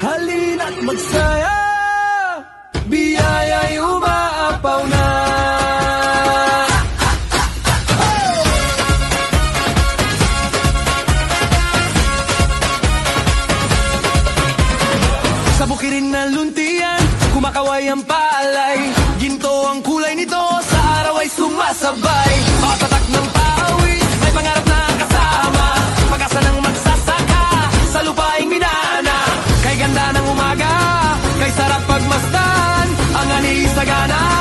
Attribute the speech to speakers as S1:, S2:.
S1: Halina't magsaya, biyaya'y umaapaw na. Sa bukirin ng luntian, kumakaway ang palay. Ginto ang kulay nito, sa araw ay sumasabay. Patatak ng pawis, may pangarap na kasama. Pag-asa ng magsasaka, sa lupaing minana. Kay ganda ng umaga, kay sarap pagmasdan, ang ani sagana.